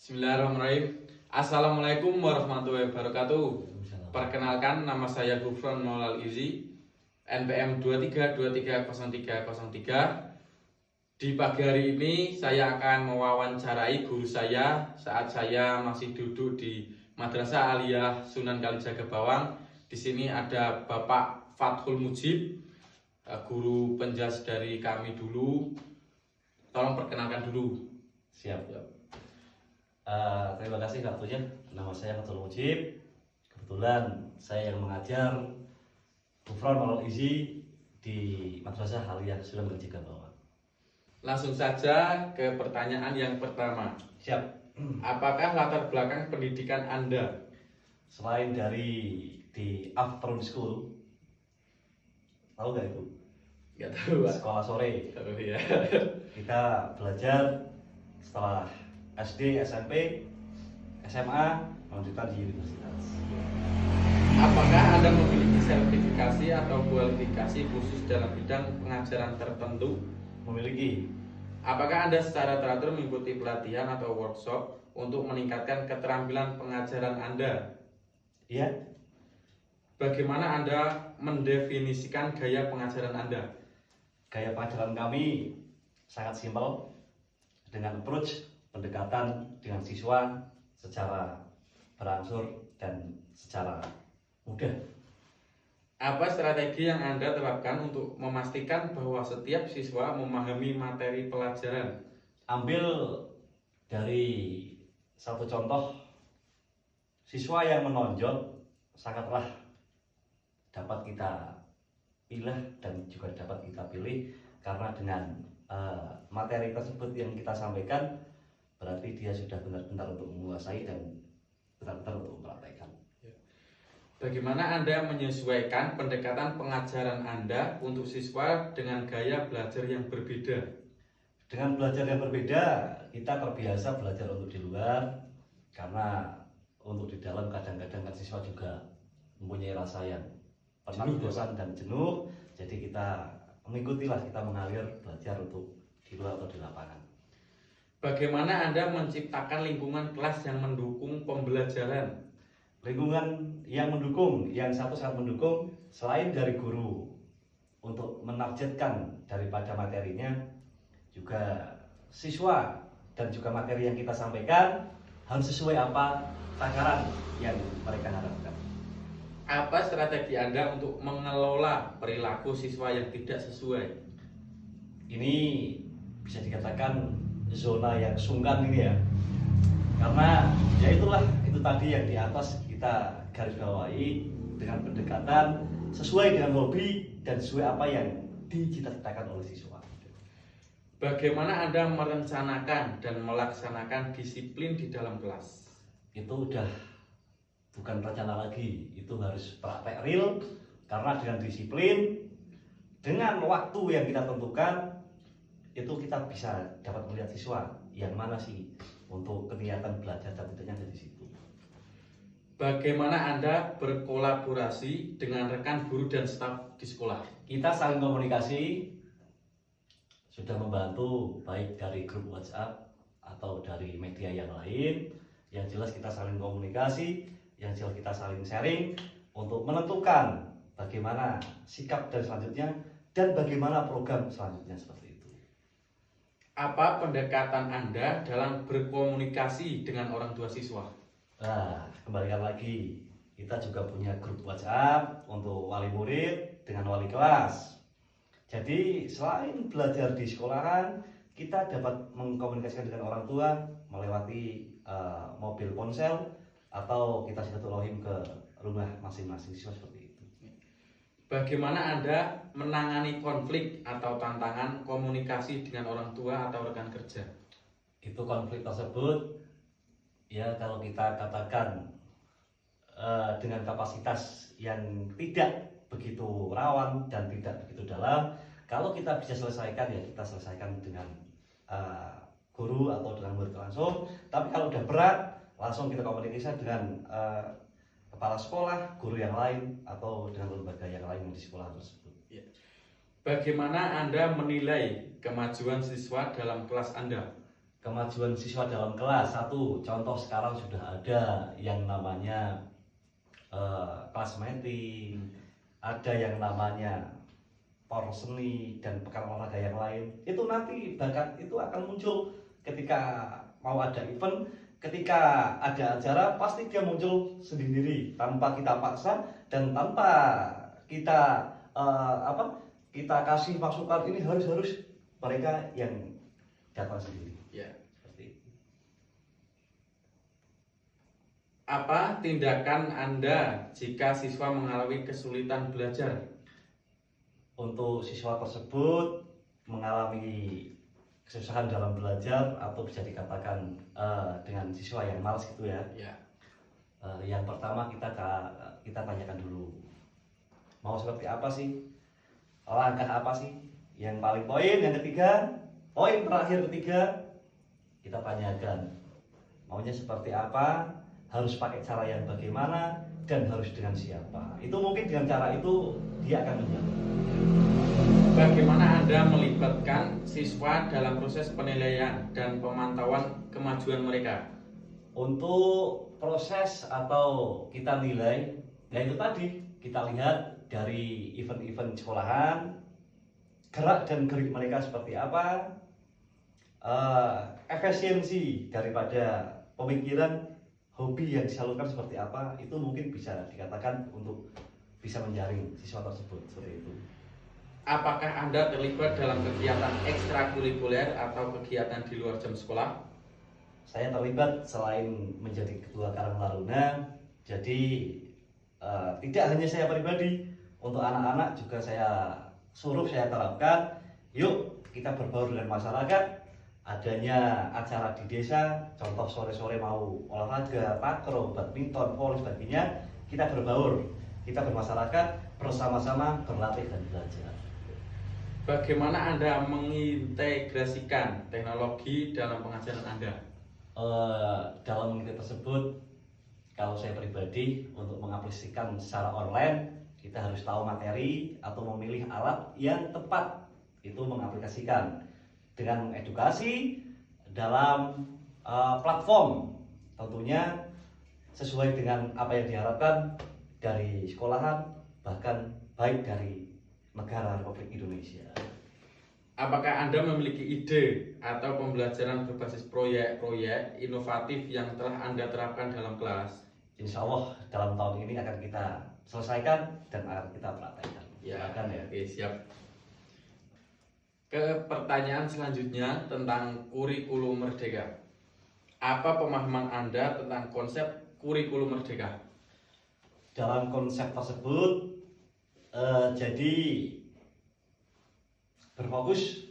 Bismillahirrahmanirrahim. Assalamualaikum warahmatullahi wabarakatuh. Perkenalkan, nama saya Gufron Maulal Izi, NPM 23230303. Di pagi hari ini saya akan mewawancarai guru saya saat saya masih duduk di Madrasah Aliyah Sunan Kalijaga Bawang. Di sini ada Bapak Fathul Mujib, guru penjas dari kami dulu. Tolong perkenalkan dulu. Siap. Terima kasih waktunya. Nama saya Fathul Mujib. Kebetulan saya yang mengajar Gufron Maulal Izi di Madrasah Aliyah Sunan Kalijaga Bawang. Langsung saja ke pertanyaan yang pertama. Siap. Apakah latar belakang pendidikan Anda? Selain dari di afternoon school, tahu nggak itu? Nggak tahu, Pak. Sekolah sore. Tahu ya. Kita belajar setelah SD, SMP, SMA, melanjutkan di universitas. Apakah Anda memiliki sertifikasi atau kualifikasi khusus dalam bidang pengajaran tertentu? Memiliki. Apakah Anda secara teratur mengikuti pelatihan atau workshop untuk meningkatkan keterampilan pengajaran Anda? Iya. Bagaimana Anda mendefinisikan gaya pengajaran Anda? Gaya pengajaran kami sangat simpel, dengan approach pendekatan dengan siswa secara berangsur dan secara mudah. Apa strategi yang Anda terapkan untuk memastikan bahwa setiap siswa memahami materi pelajaran? Ambil dari satu contoh, siswa yang menonjol sangatlah dapat kita pilih dan juga dapat kita pilih karena dengan materi tersebut yang kita sampaikan berarti dia sudah benar-benar untuk menguasai dan benar-benar untuk mempraktekkan. Bagaimana Anda menyesuaikan pendekatan pengajaran Anda untuk siswa dengan gaya belajar yang berbeda? Dengan belajar yang berbeda, kita terbiasa belajar untuk di luar karena untuk di dalam kadang-kadang kan siswa juga mempunyai rasa yang penat, bosan dan jenuh. Jadi kita mengikutilah, kita mengalir belajar untuk di luar atau di lapangan. Bagaimana Anda menciptakan lingkungan kelas yang mendukung pembelajaran? Lingkungan yang mendukung, yang satu sangat mendukung, selain dari guru untuk menargetkan daripada materinya, juga siswa dan juga materi yang kita sampaikan harus sesuai apa takaran yang mereka harapkan. Apa strategi Anda untuk mengelola perilaku siswa yang tidak sesuai? Ini bisa dikatakan zona yang sungkan ini ya, karena ya itu tadi yang di atas kita garis bawahi dengan pendekatan sesuai dengan hobi dan sesuai apa yang dicita-citakan oleh siswa. Bagaimana Anda merencanakan dan melaksanakan disiplin di dalam kelas? Itu udah bukan rencana lagi, itu harus praktek real, karena dengan disiplin, dengan waktu yang kita tentukan, itu kita bisa dapat melihat siswa yang mana sih untuk kegiatan belajar dan tidaknya dari situ. Bagaimana Anda berkolaborasi dengan rekan guru dan staf di sekolah? Kita saling komunikasi, sudah membantu baik dari grup WhatsApp atau dari media yang lain. Yang jelas kita saling komunikasi, yang jelas kita saling sharing untuk menentukan bagaimana sikap dan selanjutnya dan bagaimana program selanjutnya seperti itu. Apa pendekatan Anda dalam berkomunikasi dengan orang tua siswa? Nah, kembalikan lagi, kita juga punya grup WhatsApp untuk wali murid dengan wali kelas. Jadi selain belajar di sekolahan, kita dapat mengkomunikasikan dengan orang tua melewati mobil ponsel atau kita silaturahim ke rumah masing-masing siswa seperti itu. Bagaimana Anda menangani konflik atau tantangan komunikasi dengan orang tua atau rekan kerja? Itu konflik tersebut, ya kalau kita katakan dengan kapasitas yang tidak begitu rawan dan tidak begitu dalam, kalau kita bisa selesaikan ya kita selesaikan dengan guru atau dengan murid langsung. Tapi kalau udah berat, langsung kita komunikasi dengan kepala sekolah, guru yang lain, atau dengan lembaga yang lain di sekolah tersebut. Bagaimana Anda menilai kemajuan siswa dalam kelas Anda? kemajuan siswa dalam kelas. Satu contoh sekarang sudah ada yang namanya kelas meeting, ada yang namanya por seni dan pekan olahraga yang lain. Itu nanti bakat itu akan muncul ketika mau ada event, ketika ada acara pasti dia muncul sendiri tanpa kita paksa dan tanpa kita kita kasih masukan ini harus mereka yang datang sendiri. Ya. Seperti itu. Apa tindakan Anda jika siswa mengalami kesulitan belajar? Untuk siswa tersebut mengalami kesusahan dalam belajar atau bisa dikatakan dengan siswa yang malas gitu ya. Ya. Yang pertama kita tanyakan dulu, mau seperti apa sih? Langkah apa sih? Yang paling yang ketiga, poin terakhir ketiga, kita tanyakan maunya seperti apa, harus pakai cara yang bagaimana, dan harus dengan siapa. Itu mungkin dengan cara itu dia akan menjawab. Bagaimana Anda melibatkan siswa dalam proses penilaian dan pemantauan kemajuan mereka? Untuk proses atau kita nilai, ya itu tadi kita lihat dari event-event sekolahan, gerak dan gerik mereka seperti apa, efisiensi daripada pemikiran, hobi yang disalurkan seperti apa, itu mungkin bisa dikatakan untuk bisa menjaring siswa tersebut seperti itu. Apakah Anda terlibat dalam kegiatan ekstrakurikuler atau kegiatan di luar jam sekolah? Saya terlibat selain menjadi ketua Karang Taruna, jadi tidak hanya saya pribadi, untuk anak-anak juga saya terapkan. Yuk kita berbaur dengan masyarakat. Adanya acara di desa, contoh sore-sore mau olahraga, takraw, badminton, volley, sebagainya, kita berbaur, kita bermasyarakat, bersama-sama berlatih dan belajar. Bagaimana Anda mengintegrasikan teknologi dalam pengajaran Anda? Dalam mengikuti tersebut, kalau saya pribadi untuk mengaplikasikan secara online, kita harus tahu materi atau memilih alat yang tepat itu mengaplikasikan dengan mengedukasi dalam platform, tentunya sesuai dengan apa yang diharapkan dari sekolahan, bahkan baik dari negara Republik Indonesia. Apakah Anda memiliki ide atau pembelajaran berbasis proyek-proyek inovatif yang telah Anda terapkan dalam kelas? Insya Allah dalam tahun ini akan kita selesaikan dan akan kita praktekkan. Silakan ya. Oke, siap. Ke pertanyaan selanjutnya tentang kurikulum merdeka. Apa pemahaman Anda tentang konsep kurikulum merdeka? Dalam konsep tersebut jadi berfokus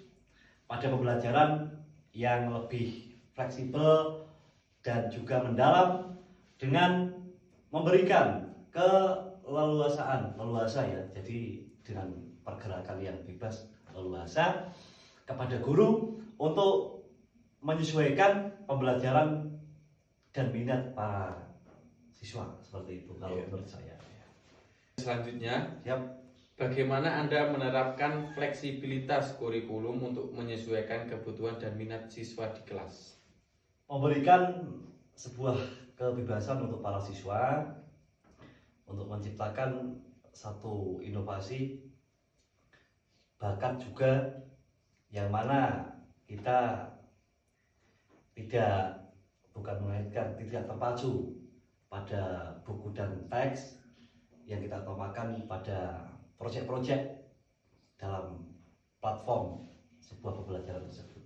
pada pembelajaran yang lebih fleksibel dan juga mendalam dengan memberikan leluasa ya, jadi dengan pergerakan yang bebas leluasa kepada guru untuk menyesuaikan pembelajaran dan minat para siswa, seperti itu kalau menurut saya. Selanjutnya, Siap. bagaimana Anda menerapkan fleksibilitas kurikulum untuk menyesuaikan kebutuhan dan minat siswa di kelas? Memberikan sebuah kebebasan untuk para siswa untuk menciptakan satu inovasi, bakat juga yang mana kita tidak terpacu pada buku dan teks yang kita utamakan pada proyek-proyek dalam platform sebuah pembelajaran tersebut.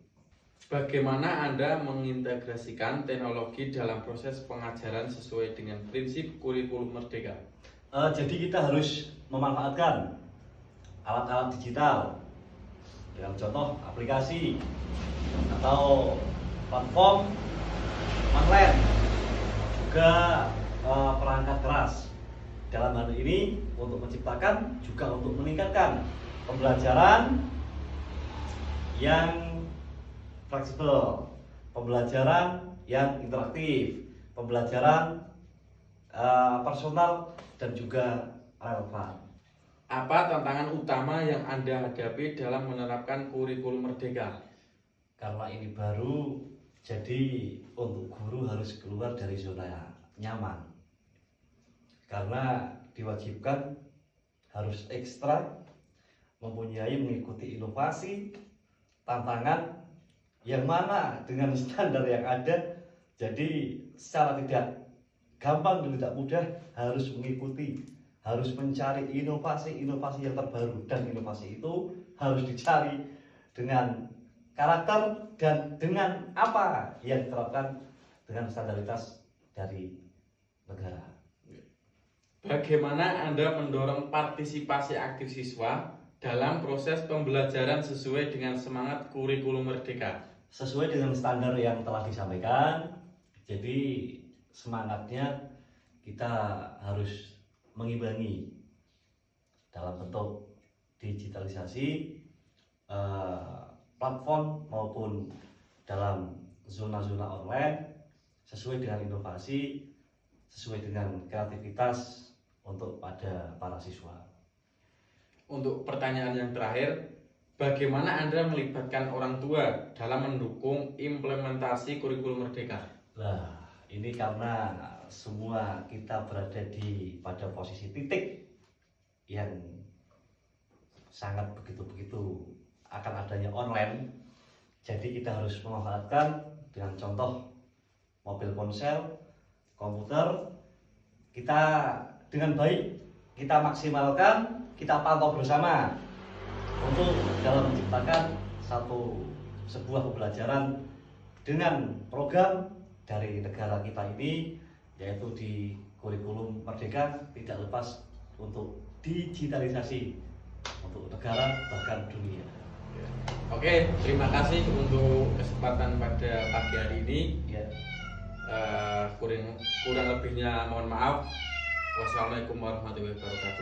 Bagaimana Anda mengintegrasikan teknologi dalam proses pengajaran sesuai dengan prinsip kurikulum merdeka? Jadi kita harus memanfaatkan alat-alat digital dengan contoh aplikasi atau platform online, juga perangkat keras. Dalam hal ini untuk menciptakan juga untuk meningkatkan pembelajaran yang fleksibel, pembelajaran yang interaktif, pembelajaran personal dan juga relevan. Apa tantangan utama yang Anda hadapi dalam menerapkan kurikulum merdeka? Karena ini baru, Jadi untuk guru harus keluar dari zona nyaman, karena diwajibkan harus ekstra, mempunyai mengikuti inovasi, tantangan yang mana dengan standar yang ada. Jadi secara tidak gampang dan tidak mudah harus mengikuti, harus mencari inovasi-inovasi yang terbaru, dan inovasi itu harus dicari dengan karakter dan dengan apa yang diterapkan dengan standaritas dari negara. Bagaimana Anda mendorong partisipasi aktif siswa dalam proses pembelajaran sesuai dengan semangat kurikulum Merdeka? Sesuai dengan standar yang telah disampaikan, jadi semangatnya kita harus mengimbangi dalam bentuk digitalisasi platform maupun dalam zona-zona online, sesuai dengan inovasi, sesuai dengan kreativitas untuk pada para siswa. Untuk pertanyaan yang terakhir, bagaimana Anda melibatkan orang tua dalam mendukung implementasi kurikulum Merdeka? Nah, ini karena semua kita berada pada posisi titik yang sangat begitu akan adanya online. Jadi kita harus memanfaatkan dengan contoh mobil ponsel, komputer, kita dengan baik kita maksimalkan, kita pantau bersama untuk dalam menciptakan sebuah pembelajaran dengan program dari negara kita ini, yaitu di kurikulum Merdeka tidak lepas untuk digitalisasi untuk negara bahkan dunia. Oke, terima kasih untuk kesempatan pada pagi hari ini. Ya. Kurang lebihnya mohon maaf. Wassalamualaikum warahmatullahi wabarakatuh.